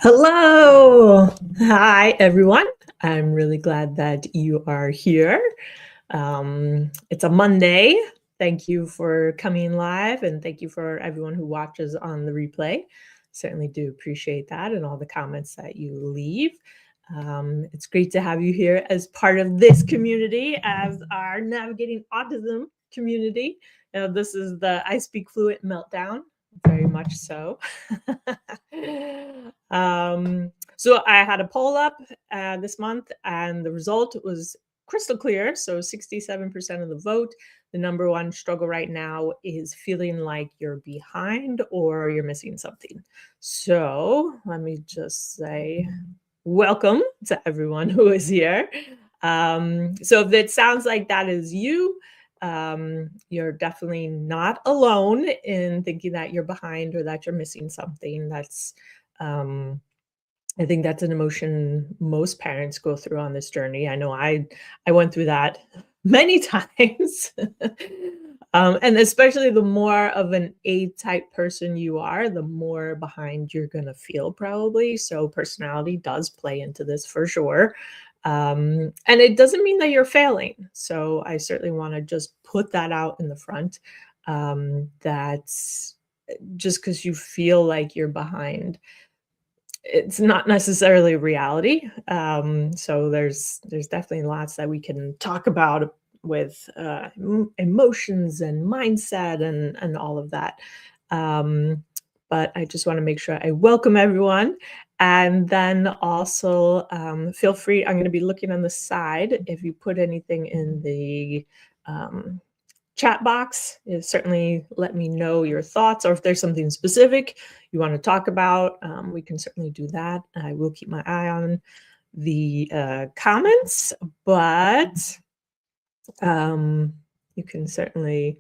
Hello. Hi, everyone. I'm really glad that you are here. It's a Monday. Thank you for coming live, and thank you for everyone who watches on the replay. Certainly do appreciate that and all the comments that you leave. It's great to have you here as part of this community, as our Navigating Autism community. This is the I Speak Fluent Meltdown, very much so. So I had a poll up this month, and the result was crystal clear. So 67% of the vote. The number one struggle right now is feeling like you're behind or you're missing something. So let me just say welcome to everyone who is here. So if it sounds like that is you, you're definitely not alone in thinking that you're behind or that you're missing something. I think that's an emotion most parents go through on this journey. I know I went through that many times. And especially the more of an A-type person you are, the more behind you're going to feel probably. So personality does play into this for sure. And it doesn't mean that you're failing. So I certainly want to just put that out in the front. That's just because you feel like you're behind, it's not necessarily reality. So there's definitely lots that we can talk about with emotions and mindset and all of that. But I just want to make sure I welcome everyone. And then also feel free, I'm going to be looking on the side. If you put anything in the chat box, certainly let me know your thoughts, or if there's something specific you want to talk about, we can certainly do that. I will keep my eye on the comments, but you can certainly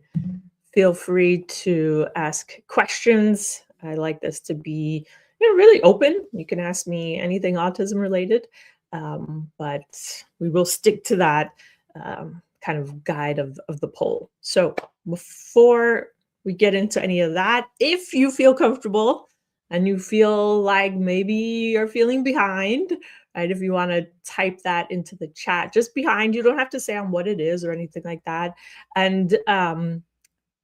feel free to ask questions. I like this to be really open. You can ask me anything autism related, but we will stick to that kind of guide of the poll. So before we get into any of that, if you feel comfortable and you feel like maybe you're feeling behind, right? If you want to type that into the chat, just behind, you don't have to say on what it is or anything like that. And I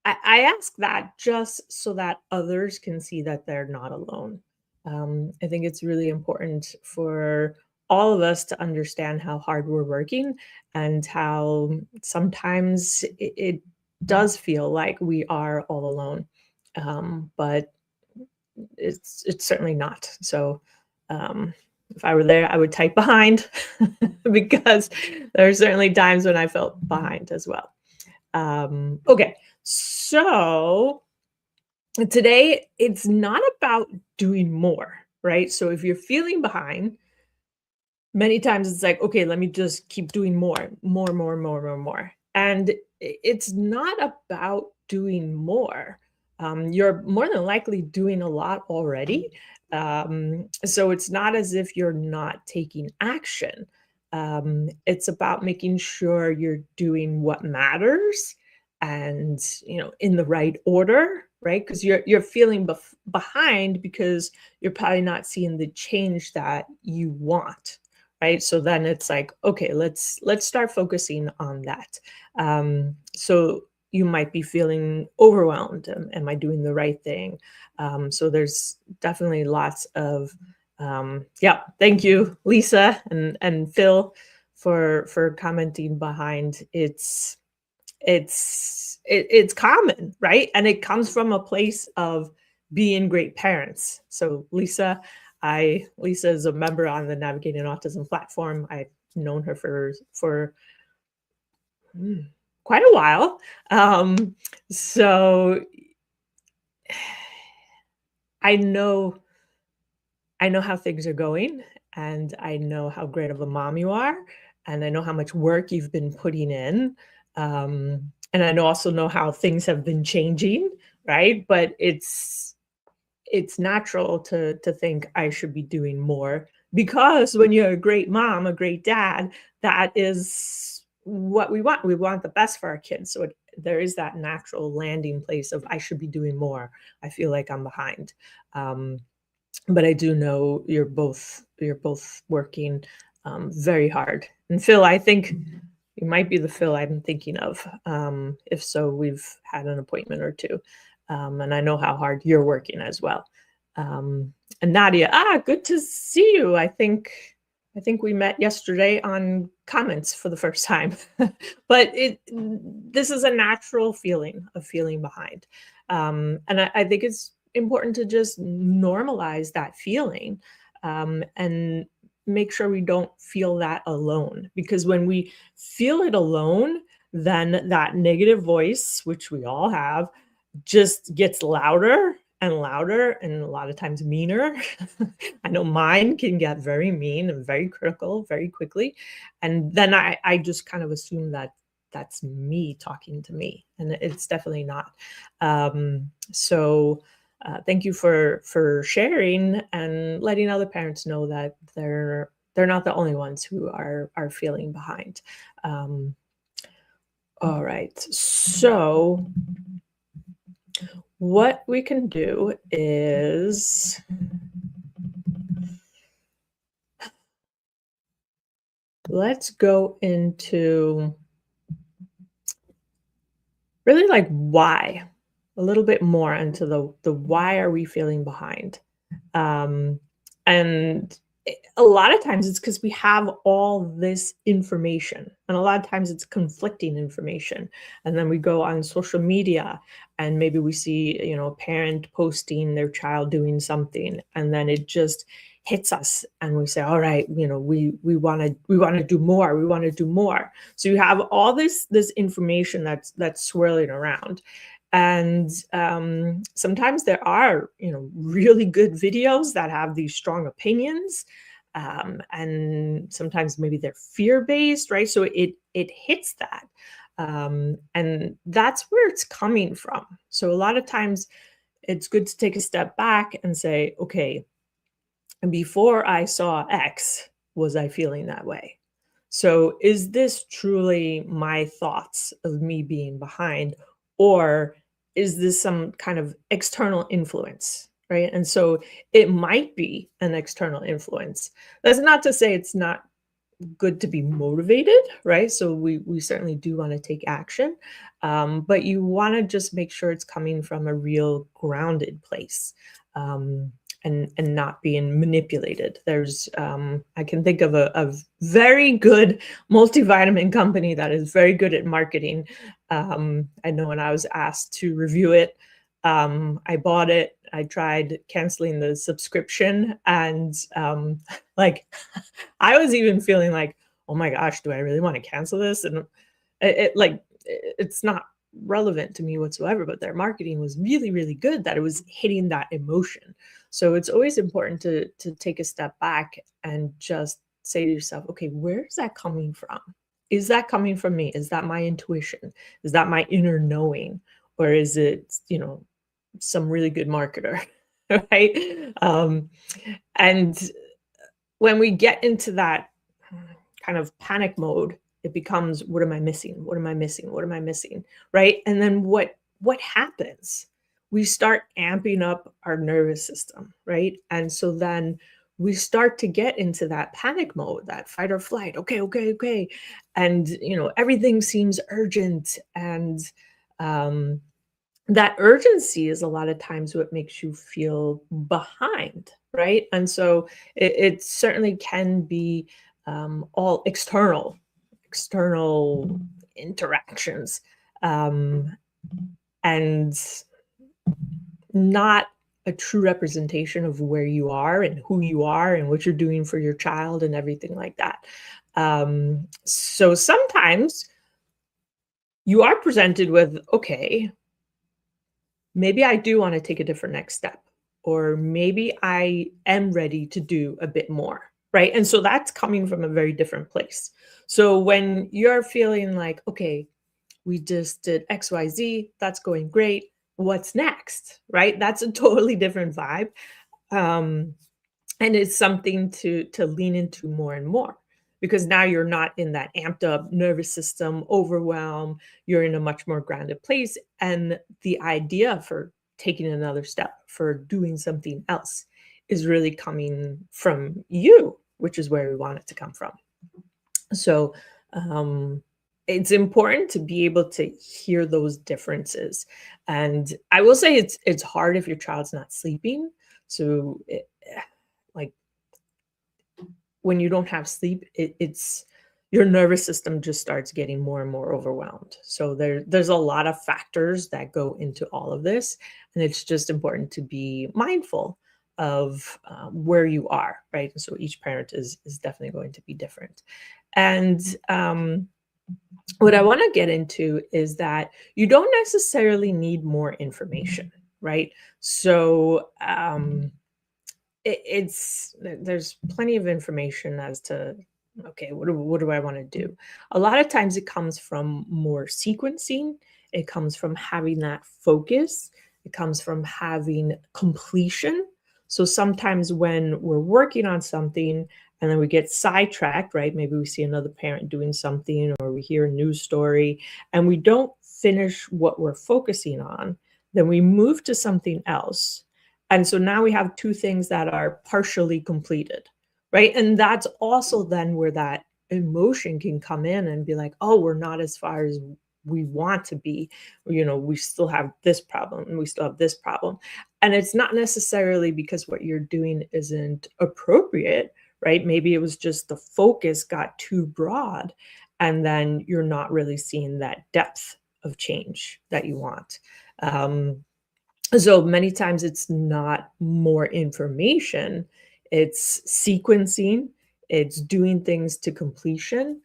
ask that just so that others can see that they're not alone. I think it's really important for all of us to understand how hard we're working and how sometimes it does feel like we are all alone, but it's certainly not. So if I were there, I would type behind because there are certainly times when I felt behind as well. Okay, so today it's not about doing more, right? So if you're feeling behind, many times it's like, okay, let me just keep doing more. And it's not about doing more. You're more than likely doing a lot already. So it's not as if you're not taking action. It's about making sure you're doing what matters and in the right order, right? Because you're feeling behind because you're probably not seeing the change that you want, right? So then it's like, okay, let's start focusing on that. So you might be feeling overwhelmed. Am I doing the right thing? So there's definitely lots of yeah. Thank you, Lisa and Phil, for commenting behind. It's common, right? And it comes from a place of being great parents. So Lisa is a member on the Navigating Autism platform. I've known her for quite a while. So I know how things are going, and I know how great of a mom you are, and I know how much work you've been putting in. And I also know how things have been changing, right? But it's natural to think I should be doing more, because when you're a great mom, a great dad, that is what we want. We want the best for our kids. So there is that natural landing place of I should be doing more. I feel like I'm behind. but I do know you're both working very hard. And Phil, I think you might be the Phil I'm thinking of. If so, we've had an appointment or two, and I know how hard you're working as well. And Nadia, good to see you. I think we met yesterday on comments for the first time, but this is a natural feeling of feeling behind, and I think it's important to just normalize that feeling, and make sure we don't feel that alone. Because when we feel it alone, then that negative voice, which we all have, just gets louder and louder and a lot of times meaner. I know mine can get very mean and very critical very quickly. And then I just kind of assume that that's me talking to me, and it's definitely not. So thank you for sharing and letting other parents know that they're not the only ones who are feeling behind. All right, so what we can do is let's go into really like why, a little bit more into the why are we feeling behind. And a lot of times it's because we have all this information, and a lot of times it's conflicting information. And then we go on social media and maybe we see, a parent posting their child doing something, and then it just hits us and we say, all right, we want to do more, we want to do more. So you have all this information that's swirling around. And sometimes there are, really good videos that have these strong opinions, and sometimes maybe they're fear-based, right? So it hits that, and that's where it's coming from. So a lot of times it's good to take a step back and say, okay, before I saw X, was I feeling that way? So is this truly my thoughts of me being behind, or is this some kind of external influence, right? And so it might be an external influence. That's not to say it's not good to be motivated, right? So we certainly do want to take action, but you want to just make sure it's coming from a real grounded place, and not being manipulated. There's I can think of a very good multivitamin company that is very good at marketing. I know when I was asked to review it, I bought it. I tried canceling the subscription, and like I was even feeling like, oh my gosh, do I really want to cancel this? And it's not relevant to me whatsoever, but their marketing was really, really good, that it was hitting that emotion. So it's always important to take a step back and just say to yourself, okay, where is that coming from? Is that coming from me? Is that my intuition? Is that my inner knowing? Or is it, some really good marketer? Right? And when we get into that kind of panic mode, it becomes, what am I missing? What am I missing? What am I missing? Right? And then what happens? We start amping up our nervous system, right? And so then we start to get into that panic mode, that fight or flight. Okay, okay, okay. And everything seems urgent. And that urgency is a lot of times what makes you feel behind, right? And so it certainly can be all external interactions, and not a true representation of where you are and who you are and what you're doing for your child and everything like that. So sometimes you are presented with, okay, maybe I do want to take a different next step, or maybe I am ready to do a bit more, right? And so that's coming from a very different place. So when you're feeling like, okay, we just did XYZ, that's going great, what's next, right? That's a totally different vibe. Um, and it's something to lean into more and more, because now you're not in that amped up nervous system overwhelm. You're in a much more grounded place, and the idea for taking another step, for doing something else, is really coming from you, which is where we want it to come from. So um, it's important to be able to hear those differences. And I will say it's hard if your child's not sleeping. So like when you don't have sleep, it's your nervous system just starts getting more and more overwhelmed. So there's a lot of factors that go into all of this, and it's just important to be mindful of where you are, right? And so each parent is definitely going to be different. And what I want to get into is that you don't necessarily need more information, right? So there's plenty of information as to, okay, what do I want to do? A lot of times it comes from more sequencing. It comes from having that focus. It comes from having completion. So sometimes when we're working on something and then we get sidetracked, right? Maybe we see another parent doing something or we hear a news story and we don't finish what we're focusing on, then we move to something else, and so now we have two things that are partially completed, right? And that's also then where that emotion can come in and be like, oh, we're not as far as we want to be. We still have this problem and we still have this problem. And it's not necessarily because what you're doing isn't appropriate, right? Maybe it was just the focus got too broad and then you're not really seeing that depth of change that you want. So many times it's not more information, it's sequencing, it's doing things to completion.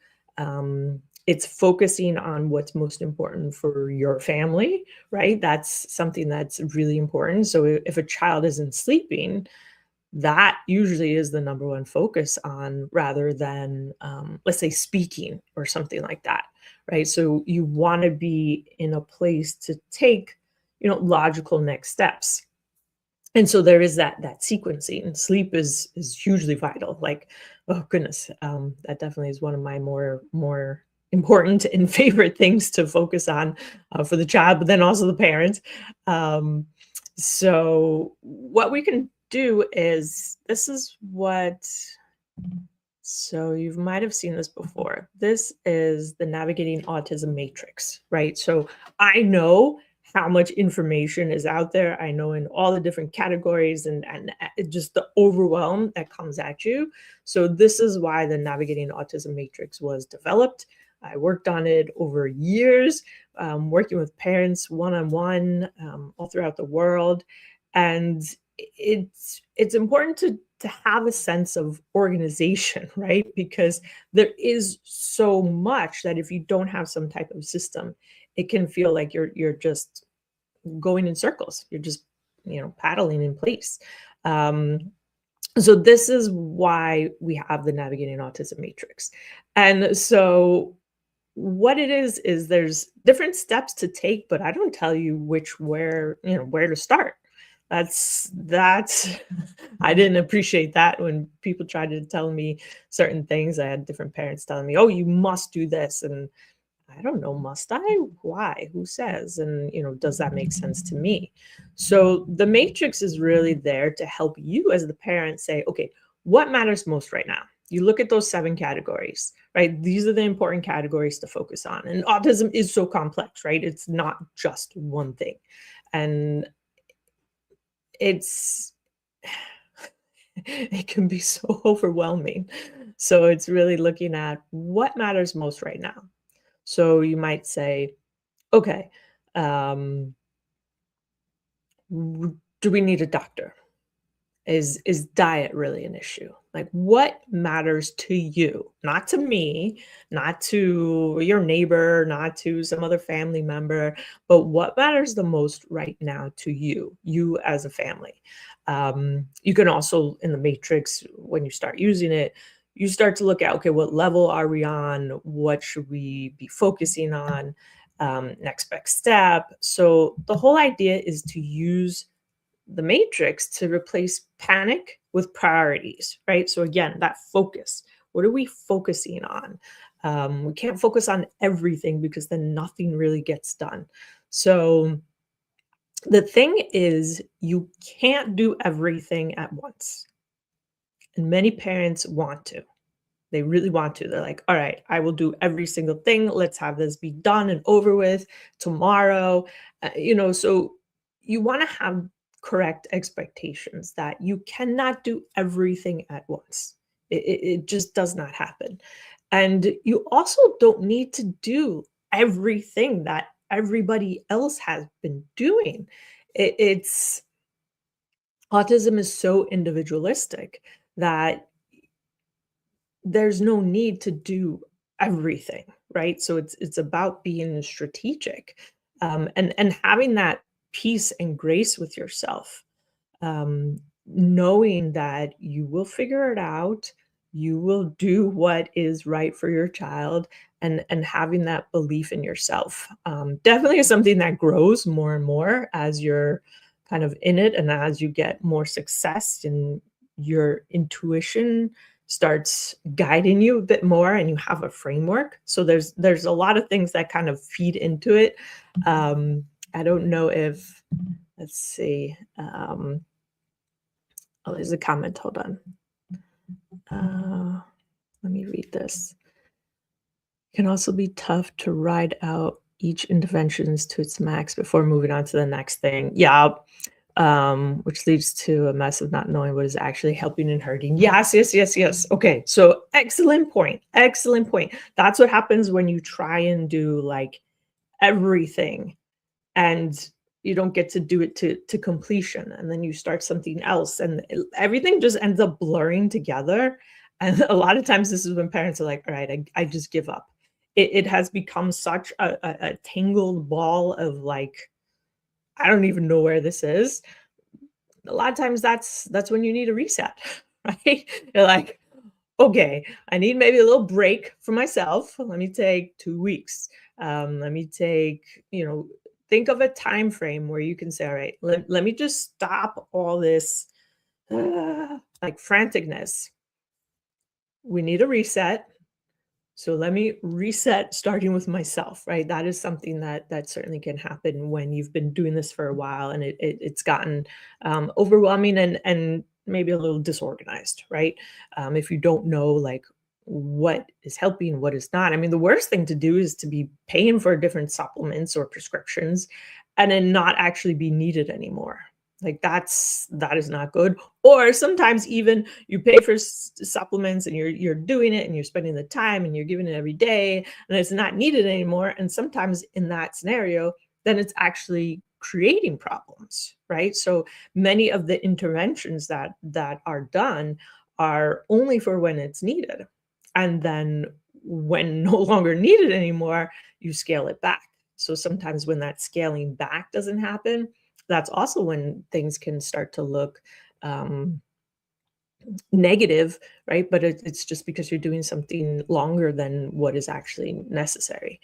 It's focusing on what's most important for your family, right? That's something that's really important. So if a child isn't sleeping, that usually is the number one focus on rather than, let's say, speaking or something like that, right? So you want to be in a place to take, logical next steps. And so there is that sequencing. Sleep is hugely vital. Like, oh goodness, that definitely is one of my more important and favorite things to focus on for the child, but then also the parent. Um, so what we can do is this is what. So you might have seen this before. This is the Navigating Autism Matrix, right? So I know how much information is out there. I know in all the different categories and just the overwhelm that comes at you. So this is why the Navigating Autism Matrix was developed. I worked on it over years, working with parents one-on-one all throughout the world. And it's important to have a sense of organization, right? Because there is so much that if you don't have some type of system, it can feel like you're just going in circles. You're just, paddling in place. So this is why we have the Navigating Autism Matrix. And so what it is there's different steps to take, but I don't tell you where to start. That's I didn't appreciate that when people tried to tell me certain things. I had different parents telling me, "Oh, you must do this." And I don't know, must I? Why? Who says? And, does that make sense to me? So the matrix is really there to help you as the parent say, okay, what matters most right now? You look at those 7 categories, right? These are the important categories to focus on. And autism is so complex, right? It's not just one thing. And it's it can be so overwhelming. So it's really looking at what matters most right now. So you might say, okay, um, do we need a doctor? Is diet really an issue? Like, what matters to you? Not to me, not to your neighbor, not to some other family member, but what matters the most right now to you as a family? You can also, in the matrix, when you start using it, you start to look at, okay, what level are we on? What should we be focusing on? Next best step. So the whole idea is to use the matrix to replace panic with priorities, right? So again, that focus. What are we focusing on? We can't focus on everything because then nothing really gets done. So The thing is, you can't do everything at once. And many parents want to. They really want to. They're like, all right, I will do every single thing. Let's have this be done and over with tomorrow. So you want to have correct expectations that you cannot do everything at once. It just does not happen. And you also don't need to do everything that everybody else has been doing. It's autism is so individualistic that there's no need to do everything, right? So it's about being strategic, and having that peace and grace with yourself, knowing that you will figure it out, you will do what is right for your child, and having that belief in yourself, definitely is something that grows more and more as you're kind of in it, and as you get more success and your intuition starts guiding you a bit more and you have a framework. So there's a lot of things that kind of feed into it. I don't know if, let's see. Oh, there's a comment. Hold on. Let me read this. It can also be tough to ride out each interventions to its max before moving on to the next thing. Yeah, which leads to a mess of not knowing what is actually helping and hurting. Yes, yes, yes, yes. Okay, so excellent point. Excellent point. That's what happens when you try and do like everything and you don't get to do it to completion, and then you start something else, and everything just ends up blurring together. And a lot of times this is when parents are like, all right, I just give up. It has become such a tangled ball of like, I don't even know where this is. A lot of times that's when you need a reset, right? You're like, okay, I need maybe a little break for myself. Let me take 2 weeks. Let me take, think of a time frame where you can say, all right, let me just stop all this like franticness. We need a reset. So let me reset starting with myself, right? That is something that certainly can happen when you've been doing this for a while and it's gotten overwhelming and maybe a little disorganized, right? If you don't know like what is helping, what is not. I mean, the worst thing to do is to be paying for different supplements or prescriptions and then not actually be needed anymore. Like that is not good. Or sometimes even you pay for supplements and you're doing it and you're spending the time and you're giving it every day and it's not needed anymore. And sometimes in that scenario, then it's actually creating problems, right? So many of the interventions that are done are only for when it's needed. And then when no longer needed anymore, you scale it back. So sometimes when that scaling back doesn't happen, that's also when things can start to look um, negative, right? But it's just because you're doing something longer than what is actually necessary.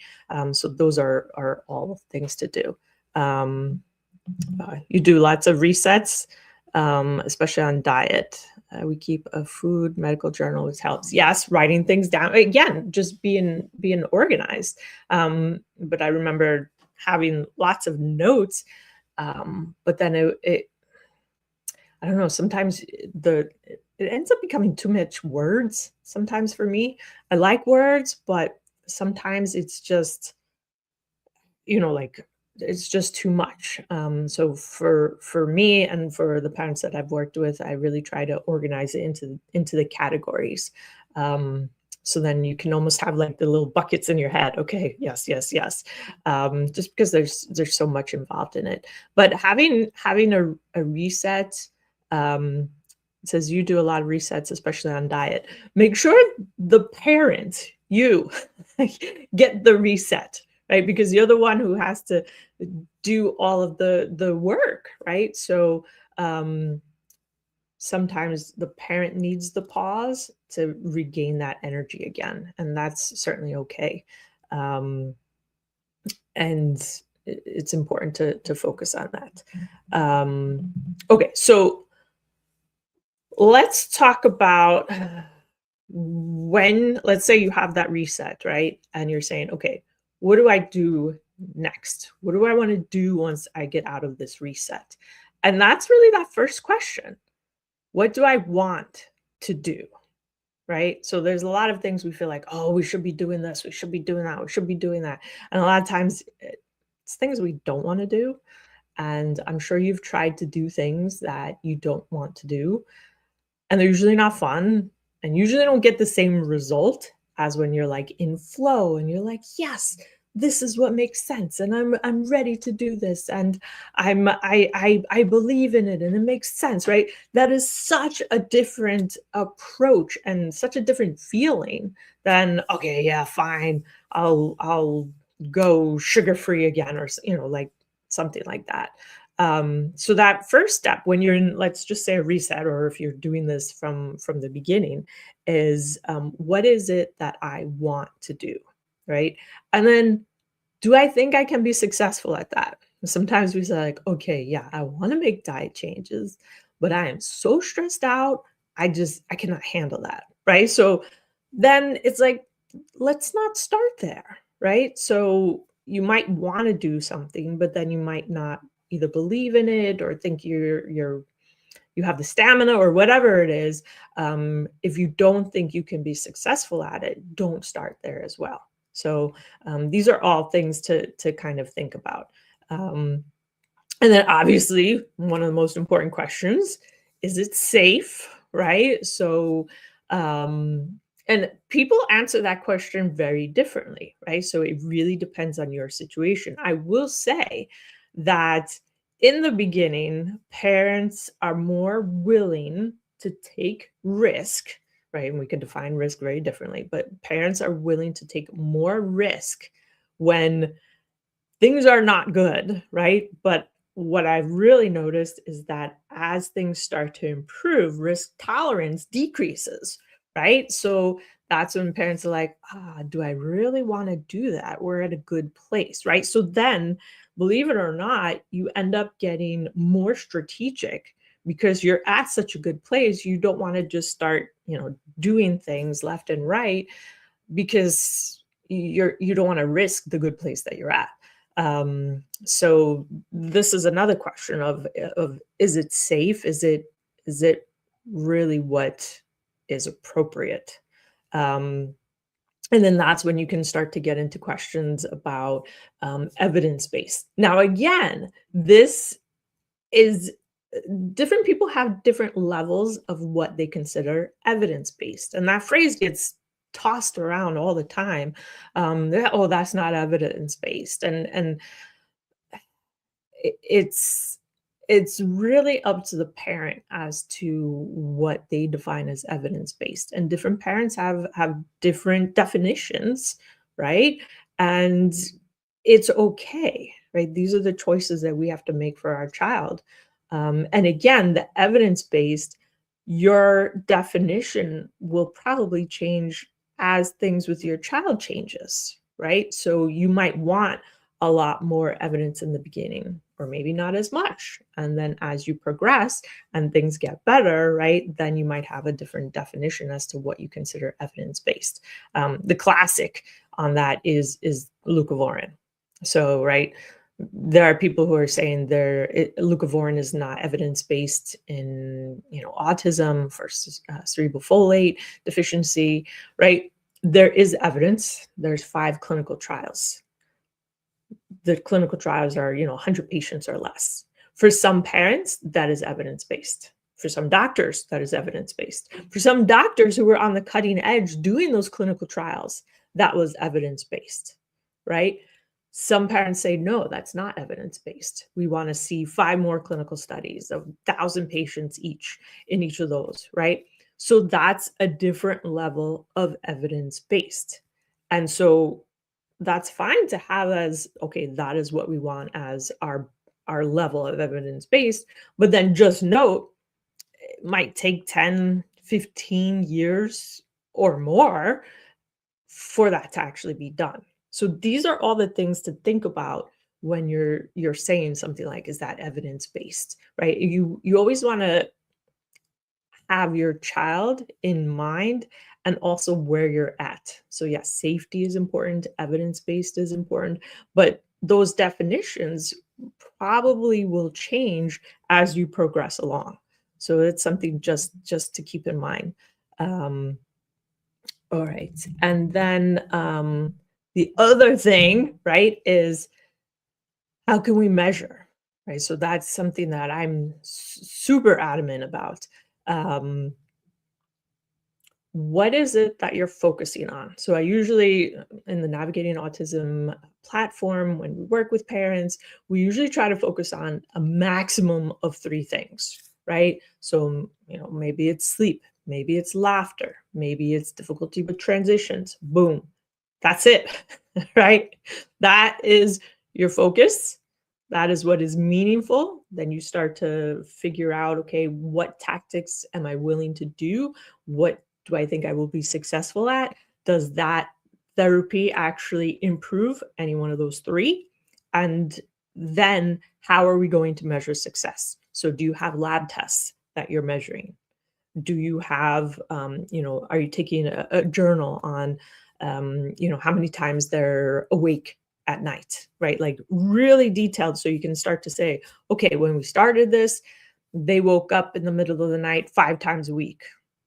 So those are all things to do. You do lots of resets, especially on diet. We keep a food medical journal, which helps. Yes, writing things down. Again, just being organized. But I remember having lots of notes, but then I don't know, sometimes it ends up becoming too much words sometimes for me. I like words, but sometimes it's just, like it's just too much. So for me and for the parents that I've worked with, I really try to organize it into the categories. So then you can almost have like the little buckets in your head. Okay, yes, yes, yes. Just because there's so much involved in it. But having a reset, it says you do a lot of resets, especially on diet. Make sure the parent, you, get the reset, right? Because you're the one who has to do all of the work, right? So sometimes the parent needs the pause to regain that energy again, and that's certainly okay. And it's important to focus on that. Okay, so let's talk about when, let's say you have that reset, right? And you're saying, okay, what do I do next? What do I want to do once I get out of this reset? And that's really that first question. What do I want to do? Right? So there's a lot of things we feel like, oh, we should be doing this, we should be doing that, we should be doing that. And a lot of times it's things we don't want to do. And I'm sure you've tried to do things that you don't want to do, and they're usually not fun and usually don't get the same result as when you're like in flow and you're like, yes, this is what makes sense, and I'm ready to do this, and I believe in it and it makes sense, right? That is such a different approach and such a different feeling than, okay, yeah, fine, I'll go sugar free again, or like something like that. So that first step when you're in, let's just say, a reset, or if you're doing this from the beginning, is what is it that I want to do, right? And then, do I think I can be successful at that? Sometimes we say like, okay, yeah, I want to make diet changes, but I am so stressed out. I cannot handle that, right? So then it's like, let's not start there, right? So you might want to do something, but then you might not either believe in it or think you have the stamina or whatever it is. If you don't think you can be successful at it, don't start there as well. So these are all things to kind of think about. And then obviously, one of the most important questions, is it safe, right? So, and people answer that question very differently, right? So it really depends on your situation. I will say that in the beginning, parents are more willing to take risk, right? And we can define risk very differently, but parents are willing to take more risk when things are not good, right? But what I've really noticed is that as things start to improve, risk tolerance decreases, right? So that's when parents are like, do I really want to do that? We're at a good place, right? So then, believe it or not, you end up getting more strategic because you're at such a good place. You don't want to just start, doing things left and right because you don't want to risk the good place that you're at. So this is another question of is it safe? Is it really what is appropriate? Um, and then that's when you can start to get into questions about evidence based. Now, again, this is different people have different levels of what they consider evidence based, and that phrase gets tossed around all the time. Oh, that's not evidence based, and it's really up to the parent as to what they define as evidence based, and different parents have different definitions, right? And it's okay, right? These are the choices that we have to make for our child. And again, the evidence based, your definition will probably change as things with your child changes, right? So you might want a lot more evidence in the beginning, or maybe not as much. And then as you progress and things get better, right, then you might have a different definition as to what you consider evidence based. The classic on that is leucovorin. So, right, there are people who are saying leucovorin is not evidence based in autism for cerebral folate deficiency, right? There is evidence. There's 5 clinical trials. The clinical trials are 100 patients or less. For some parents, that is evidence based. For some doctors, that is evidence based. For some doctors who were on the cutting edge doing those clinical trials, that was evidence based, right? Some parents say, no, that's not evidence based. We want to see 5 more clinical studies of 1,000 patients each in each of those, right? So that's a different level of evidence based. And so that's fine to have as, okay, that is what we want as our level of evidence based, but then just note it might take 10, 15 years or more for that to actually be done. So these are all the things to think about when you're saying something like, is that evidence based, right? You always want to have your child in mind and also where you're at. So yes, safety is important, evidence-based is important, but those definitions probably will change as you progress along. So it's something just to keep in mind. Um, all right. And then the other thing, right, is how can we measure? Right. So that's something that I'm super adamant about. Um, what is it that you're focusing on? So I usually, in the Navigating Autism platform, when we work with parents, we usually try to focus on a maximum of three things, right? So, maybe it's sleep, maybe it's laughter, maybe it's difficulty with transitions. Boom, that's it, right? That is your focus. That is what is meaningful. Then you start to figure out, okay, what tactics am I willing to do? What do I think I will be successful at? Does that therapy actually improve any one of those three? And then how are we going to measure success? So do you have lab tests that you're measuring? Do you have, are you taking a journal on, how many times they're awake at night, right? Like really detailed so you can start to say, okay, when we started this, they woke up in the middle of the night 5 times a week.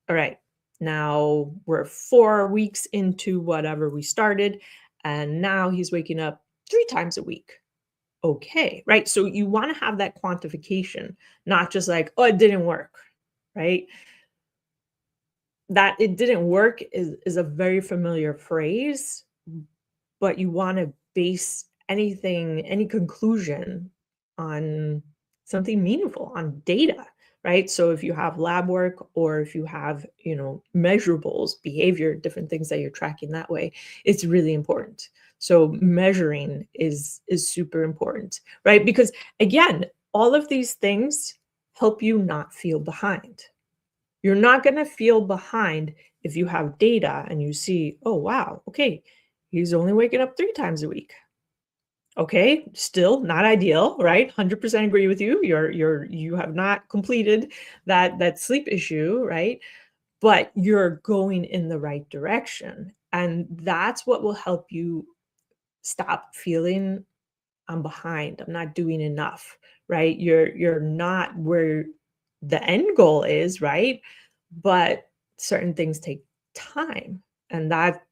All right. Now we're 4 weeks into whatever we started, and now he's waking up 3 times a week. Okay. Right. So you want to have that quantification, not just like, oh, it didn't work. Right. That it didn't work is a very familiar phrase, but you wanna base anything, any conclusion on something meaningful, on data, right? So if you have lab work or if you have, measurables, behavior, different things that you're tracking that way, it's really important. So measuring is super important, right? Because again, all of these things help you not feel behind. You're not going to feel behind if you have data and you see, oh, wow, okay, he's only waking up 3 times a week. Okay, still not ideal, right? 100% agree with you. You have not completed that sleep issue, right? But you're going in the right direction. And that's what will help you stop feeling I'm behind. I'm not doing enough, right? You're not where the end goal is, right? But certain things take time, and that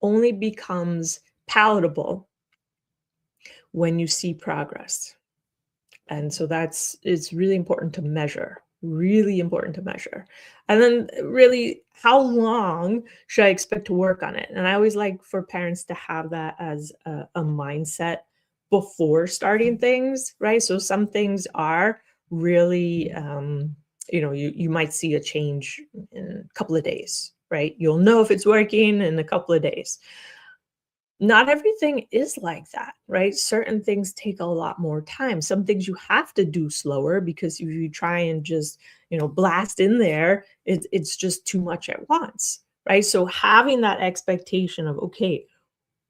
only becomes palatable when you see progress. And so it's really important to measure, really important to measure. And then really, how long should I expect to work on it? And I always like for parents to have that as a mindset before starting things, right? So some things are really, you might see a change in a couple of days, right? You'll know if it's working in a couple of days. Not everything is like that, right? Certain things take a lot more time. Some things you have to do slower because if you try and just, blast in there, it's just too much at once, right? So having that expectation of, okay,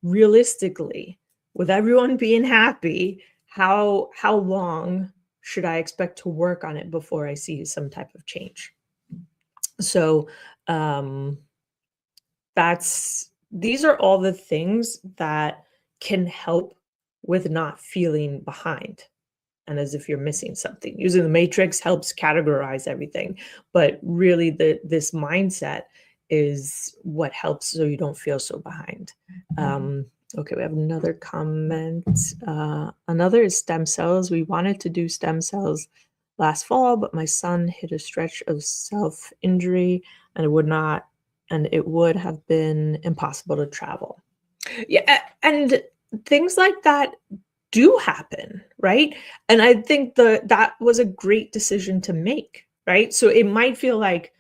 realistically, with everyone being happy, how long should I expect to work on it before I see some type of change? So um these are all the things that can help with not feeling behind and as if you're missing something. Using the matrix helps categorize everything, but really this mindset is what helps so you don't feel so behind. Okay, we have another comment. Another is stem cells. We wanted to do stem cells last fall, but my son hit a stretch of self-injury and it would have been impossible to travel. Yeah, and things like that do happen, right? And I think that was a great decision to make, right? So it might feel like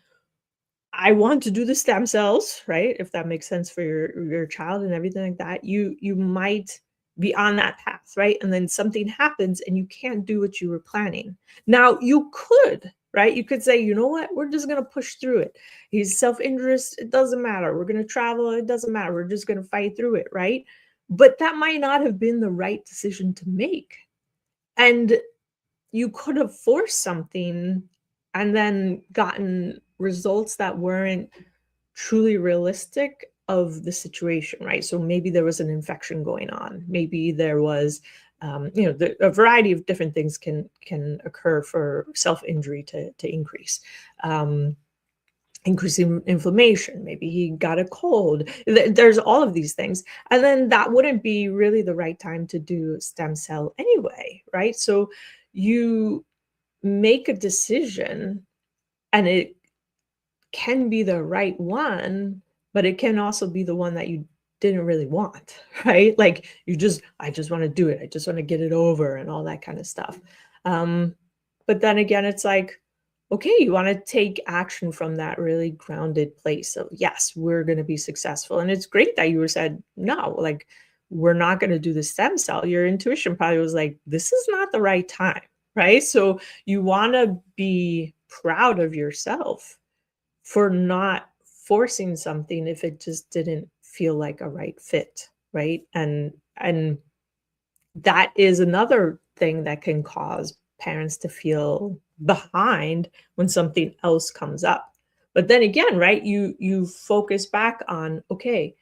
I want to do the stem cells, right? If that makes sense for your child and everything like that, you might be on that path, right? And then something happens and you can't do what you were planning. Now you could, right? You could say, you know what? We're just gonna push through it. He's self-interest, it doesn't matter. We're gonna travel, it doesn't matter. We're just gonna fight through it, right? But that might not have been the right decision to make. And you could have forced something and then gotten results that weren't truly realistic of the situation, right? So maybe there was an infection going on. Maybe there was, a variety of different things can occur for self-injury to increase. Increasing inflammation, maybe he got a cold. There's all of these things. And then that wouldn't be really the right time to do stem cell anyway, right? So you make a decision, and it can be the right one, but it can also be the one that you didn't really want, right? Like I just want to do it. I just want to get it over and all that kind of stuff. But then again, it's like, okay, you want to take action from that really grounded place of, yes, we're going to be successful. And it's great that you were said, no, like, we're not going to do the stem cell. Your intuition probably was like, this is not the right time, right? So you want to be proud of yourself for not forcing something if it just didn't feel like a right fit, right? And that is another thing that can cause parents to feel behind when something else comes up. But then again, right, you focus back on, okay,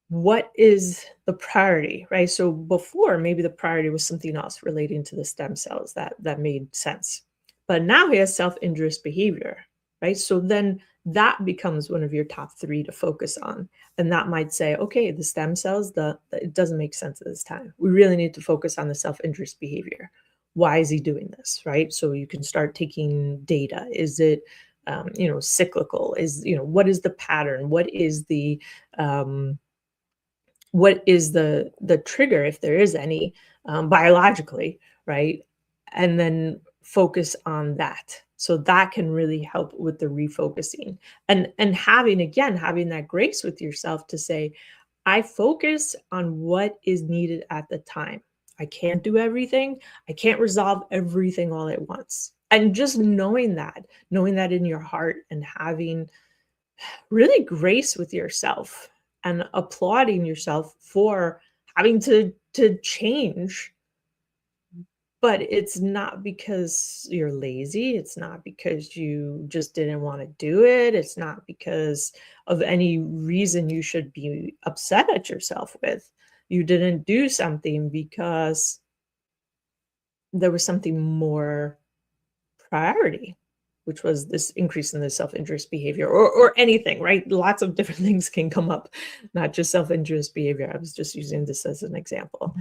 what is the priority, right? So before, maybe the priority was something else relating to the stem cells that made sense. But now he has self-injurious behavior, right? So then that becomes one of your top three to focus on. And that might say, okay, the stem cells, it doesn't make sense at this time. We really need to focus on the self-injurious behavior. Why is he doing this, right? So you can start taking data. Is it, cyclical? What is the pattern? What is the trigger, if there is any, biologically, right? And then focus on that. So that can really help with the refocusing, and having that grace with yourself to say, I focus on what is needed at the time. I can't do everything. I can't resolve everything all at once. And just knowing that in your heart, and having really grace with yourself and applauding yourself for having to change. But it's not because you're lazy, it's not because you just didn't want to do it, it's not because of any reason you should be upset at yourself with. You didn't do something because there was something more priority, which was this increase in the self-injurious behavior, or anything, right? Lots of different things can come up, not just self-injurious behavior. I was just using this as an example.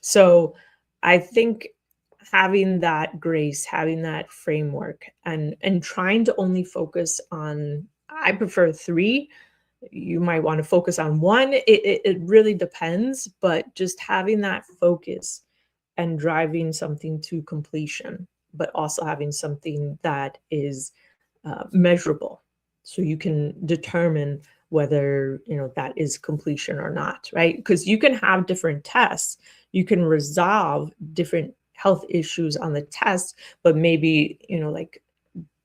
So I think having that grace, having that framework, and trying to only focus on, I prefer three. You might want to focus on one. It really depends, but just having that focus and driving something to completion, but also having something that is measurable, so you can determine whether that is completion or not, right? Because you can have different tests, you can resolve different health issues on the test, but maybe like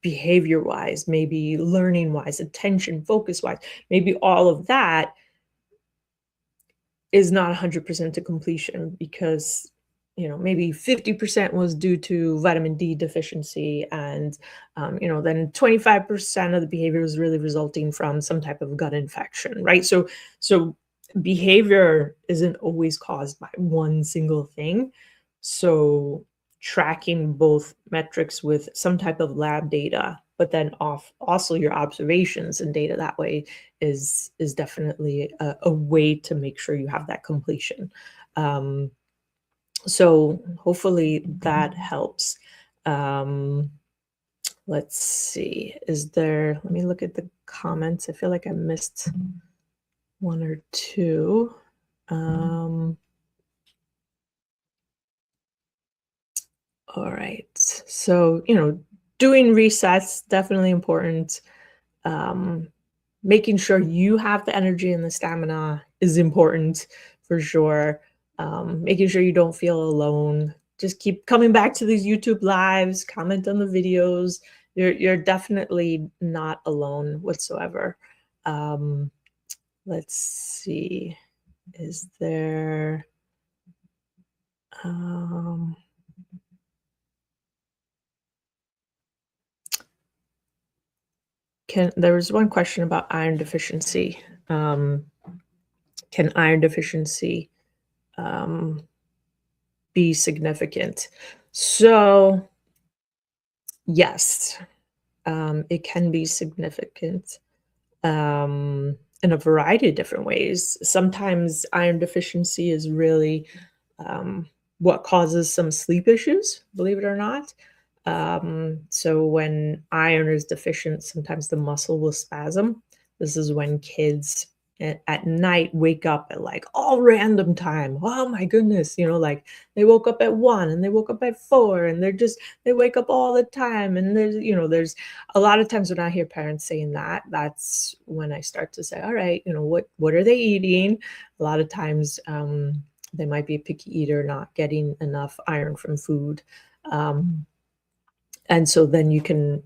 behavior wise, maybe learning wise, attention focus wise, maybe all of that is not 100% to completion, because maybe 50% was due to vitamin D deficiency, and then 25% of the behavior was really resulting from some type of gut infection, right? So behavior isn't always caused by one single thing. So tracking both metrics with some type of lab data, but then also your observations and data that way is definitely a way to make sure you have that completion. So hopefully that helps. Let's see, let me look at the comments. I feel like I missed one or two. All right. So, doing resets, definitely important. Making sure you have the energy and the stamina is important for sure. Making sure you don't feel alone. Just keep coming back to these YouTube lives, comment on the videos. You're definitely not alone whatsoever. Let's see. Is there There was one question about iron deficiency. Can iron deficiency be significant? So yes, it can be significant in a variety of different ways. Sometimes iron deficiency is really what causes some sleep issues, believe it or not. So when iron is deficient, sometimes the muscle will spasm. This is when kids at night wake up at like all random time. Oh my goodness, like they woke up at 1 and they woke up at 4 and they wake up all the time. And there's a lot of times when I hear parents saying that, that's when I start to say, all right, what are they eating? A lot of times they might be a picky eater, not getting enough iron from food. And so then you can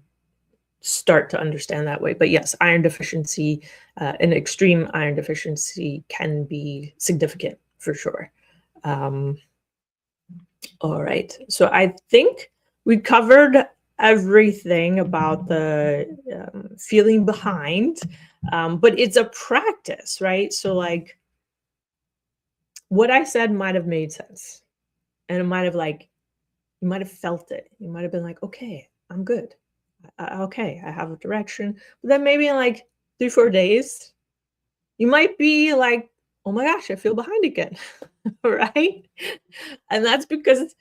start to understand that way. But yes, iron deficiency, an extreme iron deficiency can be significant for sure. All right. So I think we covered everything about the feeling behind, but it's a practice, right? So like what I said might have made sense, and it might have you might have felt it. You might have been like, okay, I'm good. Okay, I have a direction. But then maybe in like 3-4 days, you might be like, oh my gosh, I feel behind again. Right? And that's because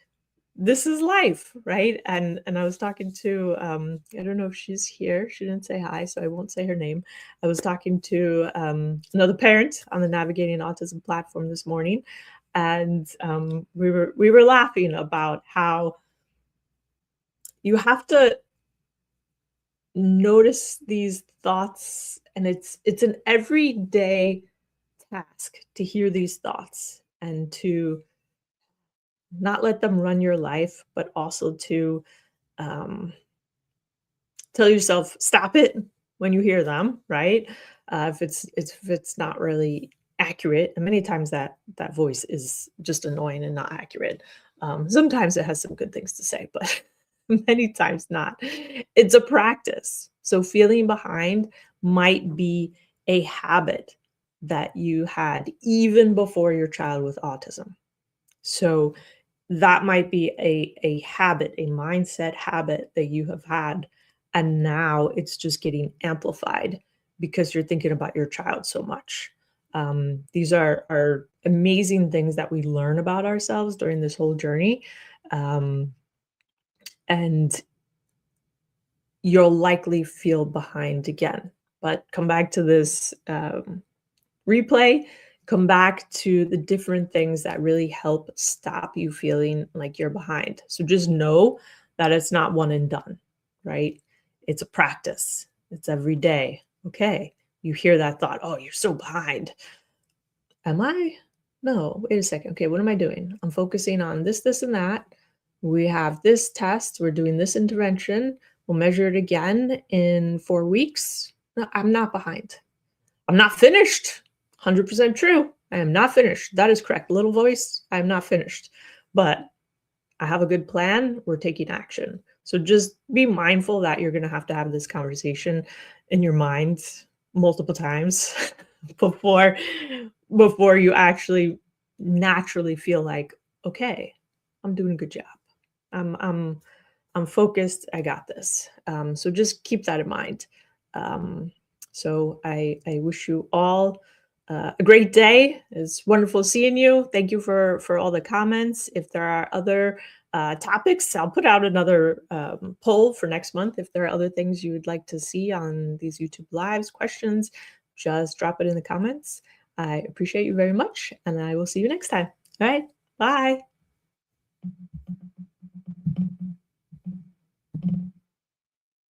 this is life, right? And I was talking to I don't know if she's here. She didn't say hi, so I won't say her name. I was talking to another parent on the Navigating Autism platform this morning, and we were laughing about how you have to notice these thoughts, and it's an everyday task to hear these thoughts and to not let them run your life, but also to um, tell yourself stop it when you hear them, right? If it's not really accurate, and many times that voice is just annoying and not accurate. Sometimes it has some good things to say, but many times not. It's a practice. So feeling behind might be a habit that you had even before your child with autism. So that might be a habit, a mindset habit that you have had, and now it's just getting amplified because you're thinking about your child so much. These are amazing things that we learn about ourselves during this whole journey. And you'll likely feel behind again. But come back to this replay, come back to the different things that really help stop you feeling like you're behind. So just know that it's not one and done, right? It's a practice. It's every day. Okay, you hear that thought, oh, you're so behind. Am I? No, wait a second. Okay, what am I doing? I'm focusing on this, this, and that. We have this test. We're doing this intervention. We'll measure it again in 4 weeks. No, I'm not behind. I'm not finished. 100% true. I am not finished. That is correct. Little voice, I am not finished. But I have a good plan. We're taking action. So just be mindful that you're going to have this conversation in your mind multiple times before you actually naturally feel like, okay, I'm doing a good job. I'm focused. I got this. So just keep that in mind. So I wish you all a great day. It's wonderful seeing you. Thank you for all the comments. If there are other topics, I'll put out another poll for next month. If there are other things you would like to see on these YouTube lives, questions, just drop it in the comments. I appreciate you very much, and I will see you next time. All right, bye.